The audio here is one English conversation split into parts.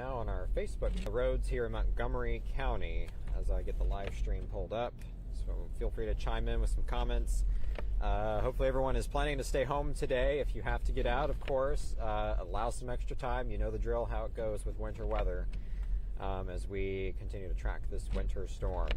now on our Facebook roads here in Montgomery County as I get the live stream pulled up. So feel free to chime in with some comments. Hopefully everyone is planning to stay home today. If you have to get out, of course, allow some extra time. You know the drill, how it goes with winter weather as we continue to track this winter storm.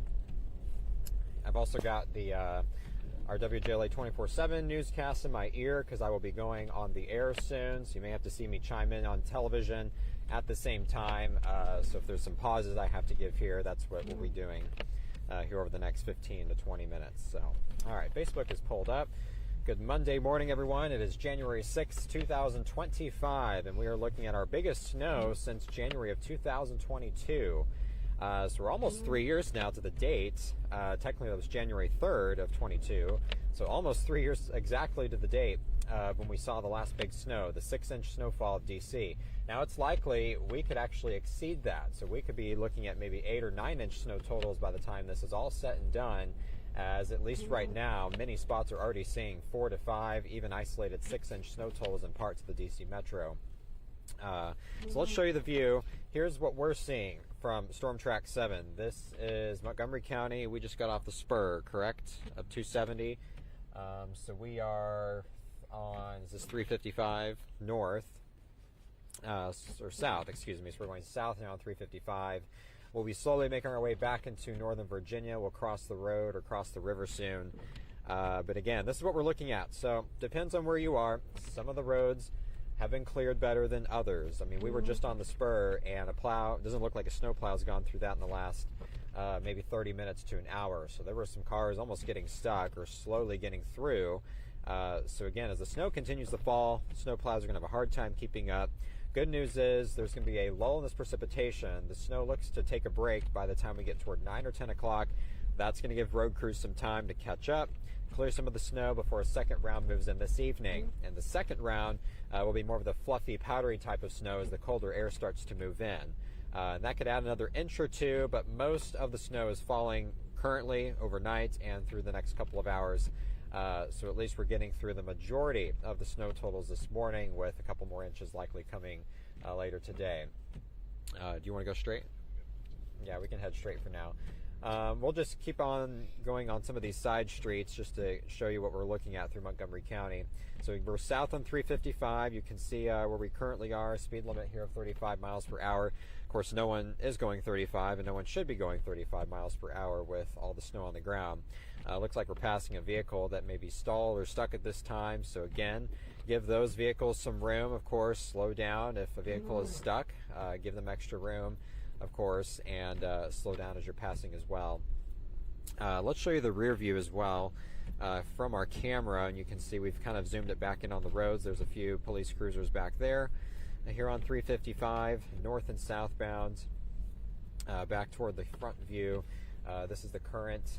I've also got our WJLA 24/7 newscast in my ear because I will be going on the air soon, so you may have to see me chime in on television at the same time. So if there's some pauses I have to give here, that's what we'll be doing here over the next 15 to 20 minutes. So, all right, Facebook is pulled up. Good Monday morning, everyone. It is January 6, 2025, and we are looking at our biggest snow since January of 2022. So we're almost 3 years now to the date. Technically, that was January 3rd of 22. So almost 3 years exactly to the date when we saw the last big snow, the 6-inch snowfall of DC. Now, it's likely we could actually exceed that. So we could be looking at maybe 8 or 9-inch snow totals by the time this is all said and done, as at least right now, many spots are already seeing 4 to 5, even isolated 6-inch snow totals in parts of the DC metro. So let's show you the view. Here's what we're seeing from Storm Track 7. This is Montgomery County. We just got off the spur, correct, of 270. So we are on, is this 355 north, or south, excuse me. So we're going south now on 355. We'll be slowly making our way back into northern Virginia. We'll cross the road or cross the river soon. But again, this is what we're looking at. So depends on where you are. Some of the roads have been cleared better than others. I mean, we were just on the spur, and a plow, it doesn't look like a snow plow's gone through that in the last maybe 30 minutes to an hour. So there were some cars almost getting stuck or slowly getting through. So again, as the snow continues to fall, snow plows are going to have a hard time keeping up. Good news is there's going to be a lull in this precipitation. The snow looks to take a break by the time we get toward 9 or 10 o'clock. That's going to give road crews some time to catch up, clear some of the snow before a second round moves in this evening. And the second round will be more of the fluffy, powdery type of snow as the colder air starts to move in. And that could add another inch or two, but most of the snow is falling currently overnight and through the next couple of hours. So at least we're getting through the majority of the snow totals this morning, with a couple more inches likely coming later today. Do you want to go straight? Yeah, we can head straight for now. We'll just keep on going on some of these side streets just to show you what we're looking at through Montgomery County. So we're south on 355. You can see where we currently are. Speed limit here of 35 miles per hour. Of course, no one is going 35, and no one should be going 35 miles per hour with all the snow on the ground. Looks like we're passing a vehicle that may be stalled or stuck at this time. So again, give those vehicles some room. Of course, slow down if a vehicle is stuck. Give them extra room, of course, and slow down as you're passing as well. Let's show you the rear view as well from our camera, and you can see we've kind of zoomed it back in on the roads. There's a few police cruisers back there. Here on 355, north and southbound, back toward the front view. This is the current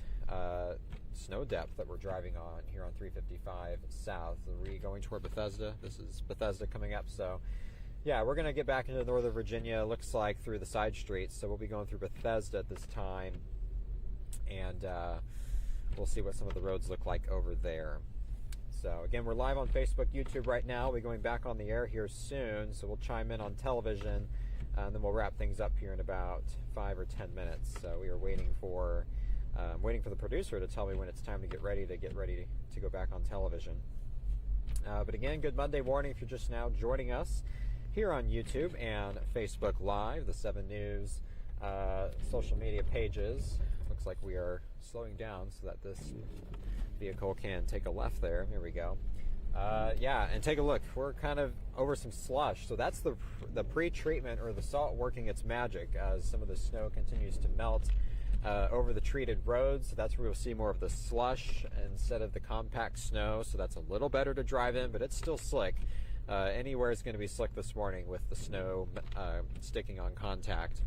snow depth that we're driving on here on 355 south. Are we going toward Bethesda? This is Bethesda coming up, so yeah, we're going to get back into northern Virginia, looks like, through the side streets. So we'll be going through Bethesda at this time, and we'll see what some of the roads look like over there. So again, we're live on Facebook, YouTube right now. We'll be going back on the air here soon, so we'll chime in on television, and then we'll wrap things up here in about 5 or 10 minutes. So we are waiting for the producer to tell me when it's time to get ready to go back on television. But again, good Monday morning if you're just now joining us here on YouTube and Facebook Live, the 7 News social media pages. Looks like we are slowing down so that this vehicle can take a left there. Here we go. Yeah, and take a look. We're kind of over some slush. So that's the pre-treatment, or the salt working its magic as some of the snow continues to melt over the treated roads. So that's where we'll see more of the slush instead of the compact snow. So that's a little better to drive in, but it's still slick. Anywhere is going to be slick this morning with the snow sticking on contact.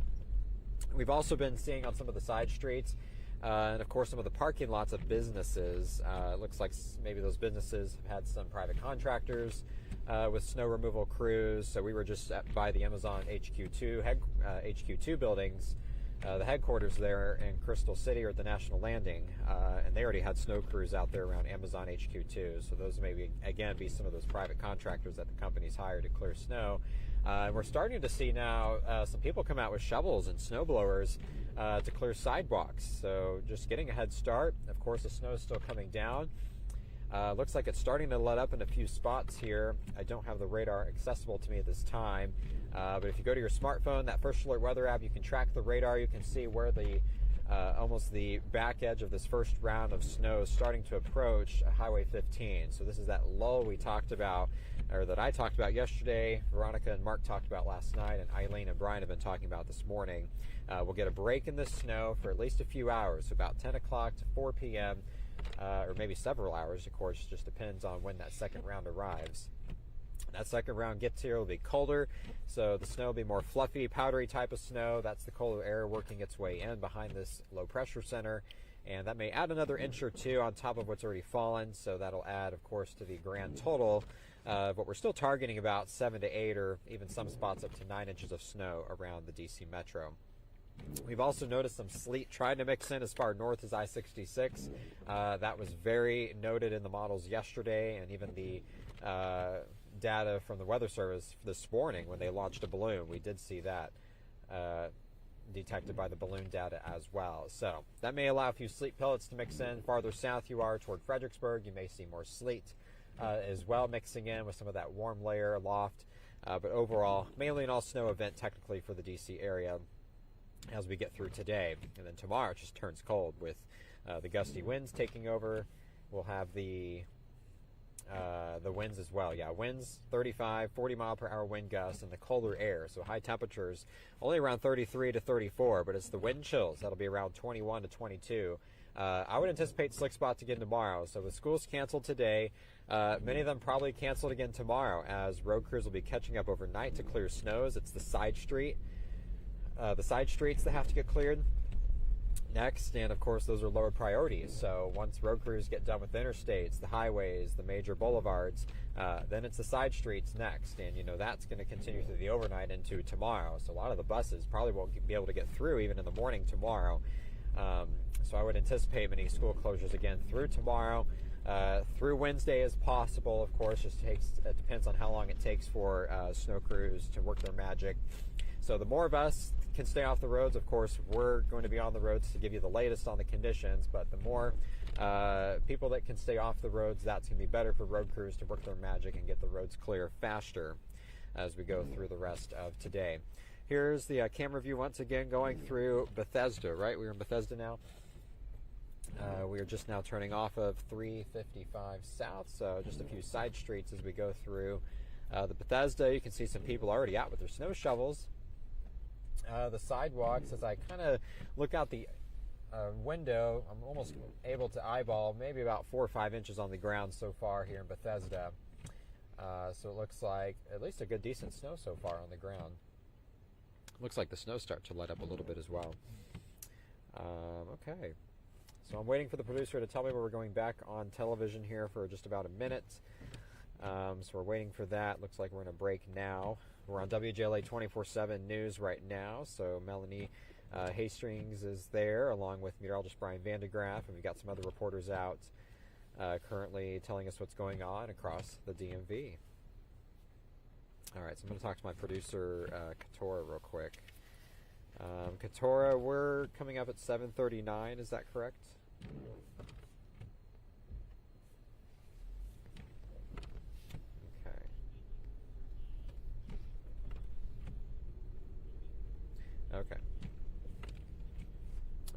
We've also been seeing on some of the side streets and of course some of the parking lots of businesses. It looks like maybe those businesses have had some private contractors with snow removal crews. So we were just by the Amazon HQ2 buildings, the headquarters there in Crystal City, or at the National Landing, and they already had snow crews out there around Amazon HQ2. So those may be, again, be some of those private contractors that the companies hire to clear snow. We're starting to see now some people come out with shovels and snow blowers to clear sidewalks. So just getting a head start. Of course, the snow is still coming down. Looks like it's starting to let up in a few spots here. I don't have the radar accessible to me at this time, but if you go to your smartphone, that First Alert Weather app, you can track the radar. You can see where the almost the back edge of this first round of snow is starting to approach Highway 15. So this is that lull we talked about, or that I talked about yesterday, Veronica and Mark talked about last night, and Eileen and Brian have been talking about this morning. We'll get a break in the snow for at least a few hours, so about 10 o'clock to 4 p.m., or maybe several hours, of course, just depends on when that second round arrives. That second round gets here, it'll be colder, so the snow will be more fluffy, powdery type of snow. That's the colder air working its way in behind this low pressure center, and that may add another inch or two on top of what's already fallen, so that'll add, of course, to the grand total. But we're still targeting about 7 to 8, or even some spots up to 9 inches of snow around the DC metro. We've also noticed some sleet trying to mix in as far north as I-66. That was very noted in the models yesterday, and even the data from the Weather Service this morning when they launched a balloon. We did see that detected by the balloon data as well. So that may allow a few sleet pellets to mix in. Farther south you are toward Fredericksburg, you may see more sleet as well mixing in with some of that warm layer aloft. But overall, mainly an all-snow event technically for the DC area as we get through today. And then tomorrow it just turns cold with the gusty winds taking over. We'll have the winds as well. Yeah, winds 35, 40 mile per hour wind gusts, and the colder air. So high temperatures only around 33 to 34, but it's the wind chills. That'll be around 21 to 22. I would anticipate slick spots again tomorrow. So with schools canceled today, many of them probably canceled again tomorrow, as road crews will be catching up overnight to clear snows. It's the side streets that have to get cleared next, and of course those are lower priorities. So once road crews get done with the interstates, the highways, the major boulevards, then it's the side streets next, and that's going to continue through the overnight into tomorrow. So a lot of the buses probably won't be able to get through even in the morning tomorrow. So I would anticipate many school closures again through tomorrow, through Wednesday as possible. Of course, it depends on how long it takes for snow crews to work their magic. So the more of us can stay off the roads, of course, we're going to be on the roads to give you the latest on the conditions, but the more people that can stay off the roads, that's going to be better for road crews to work their magic and get the roads clear faster as we go through the rest of today. Here's the camera view once again going through Bethesda, right? We're in Bethesda now. We are just now turning off of 355 South, so just a few side streets as we go through the Bethesda. You can see some people already out with their snow shovels. The sidewalks, as I kind of look out the window, I'm almost able to eyeball maybe about 4 or 5 inches on the ground so far here in Bethesda. So it looks like at least a good decent snow so far on the ground. Looks like the snow starts to let up a little bit as well. Okay. So I'm waiting for the producer to tell me where we're going back on television here for just about a minute. So we're waiting for that. Looks like we're in a break now. We're on WJLA 24/7 News right now. So Melanie Hastings is there along with meteorologist Brian Vandegraff, and we've got some other reporters out currently telling us what's going on across the DMV. All right, so I'm going to talk to my producer, Katora, real quick. Katora, we're coming up at 7:39. Is that correct?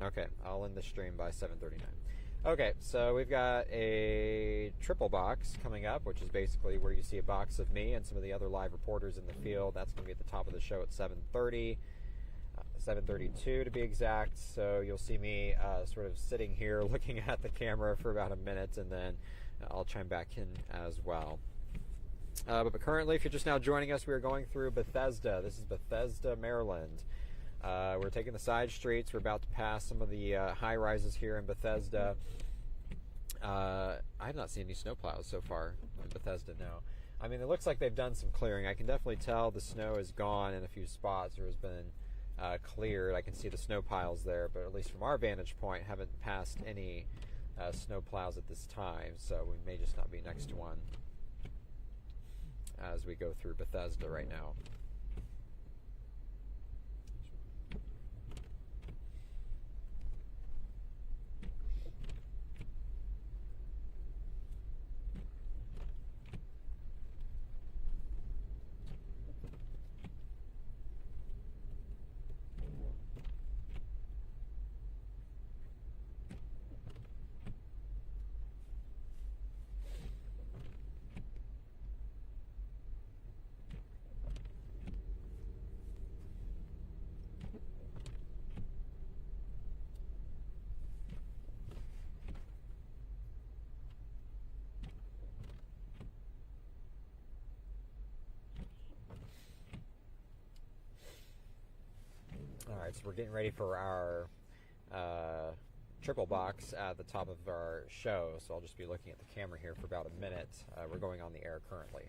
Okay, I'll end the stream by 7:39. Okay, so we've got a triple box coming up, which is basically where you see a box of me and some of the other live reporters in the field. That's going to be at the top of the show at 7:30, 7:32 to be exact. So you'll see me sort of sitting here looking at the camera for about a minute, and then I'll chime back in as well. But currently, if you're just now joining us, we are going through Bethesda. This is Bethesda, Maryland. We're taking the side streets. We're about to pass some of the high rises here in Bethesda. I have not seen any snowplows so far in Bethesda now. I mean, it looks like they've done some clearing. I can definitely tell the snow is gone in a few spots or has been cleared. I can see the snow piles there, but at least from our vantage point, haven't passed any snowplows at this time, so we may just not be next to one as we go through Bethesda right now. Alright, so we're getting ready for our triple box at the top of our show, so I'll just be looking at the camera here for about a minute. We're going on the air currently.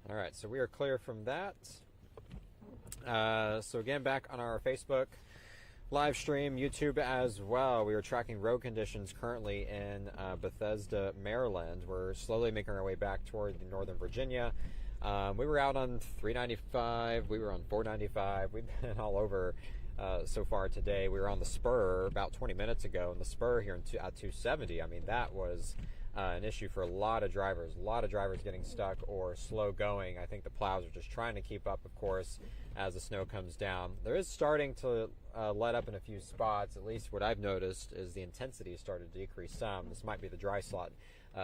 All right, so we are clear from that. So again, back on our Facebook live stream, YouTube as well. We are tracking road conditions currently in Bethesda, Maryland. We're slowly making our way back toward Northern Virginia. We were out on 395. We were on 495. We've been all over so far today. We were on the spur about 20 minutes ago, and the spur here at 270. I mean, that was an issue for a lot of drivers. A lot of drivers getting stuck or slow going. I think the plows are just trying to keep up, of course, as the snow comes down. There is starting to let up in a few spots. At least what I've noticed is the intensity started to decrease some. This might be the dry slot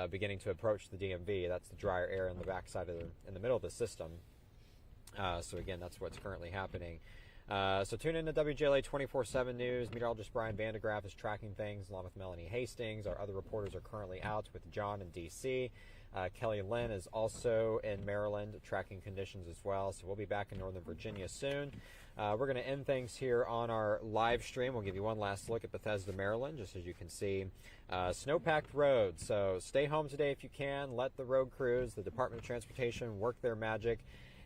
beginning to approach the DMV. That's the drier air in the backside of in the middle of the system. So again, that's what's currently happening. So tune in to WJLA 24/7 News. Meteorologist Brian Vandegraff is tracking things along with Melanie Hastings. Our other reporters are currently out with John in D.C. Kelly Lynn is also in Maryland tracking conditions as well. So we'll be back in Northern Virginia soon. We're going to end things here on our live stream. We'll give you one last look at Bethesda, Maryland, just as you can see. Snow-packed roads. So stay home today if you can. Let the road crews, the Department of Transportation, work their magic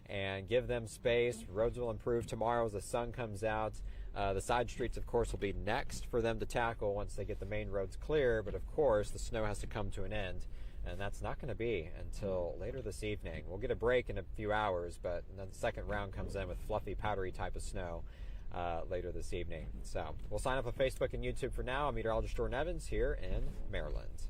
and give them space. Roads will improve tomorrow as the sun comes out. The side streets, of course, will be next for them to tackle once they get the main roads clear. But, of course, the snow has to come to an end, and that's not going to be until later this evening. We'll get a break in a few hours, but then the second round comes in with fluffy, powdery type of snow later this evening. So we'll sign up on Facebook and YouTube for now. I'm meteorologist Jordan Evans here in Maryland.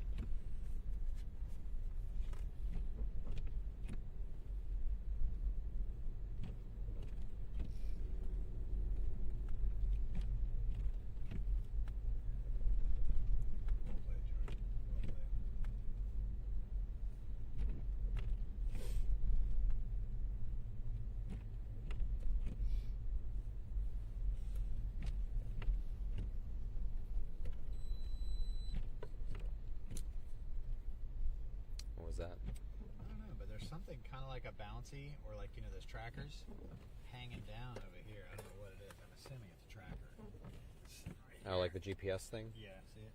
That? I don't know, but there's something kind of like a bouncy, or like, you know, those trackers hanging down over here. I don't know what it is. I'm assuming it's a tracker. Oh, like the GPS thing? Yeah, see it?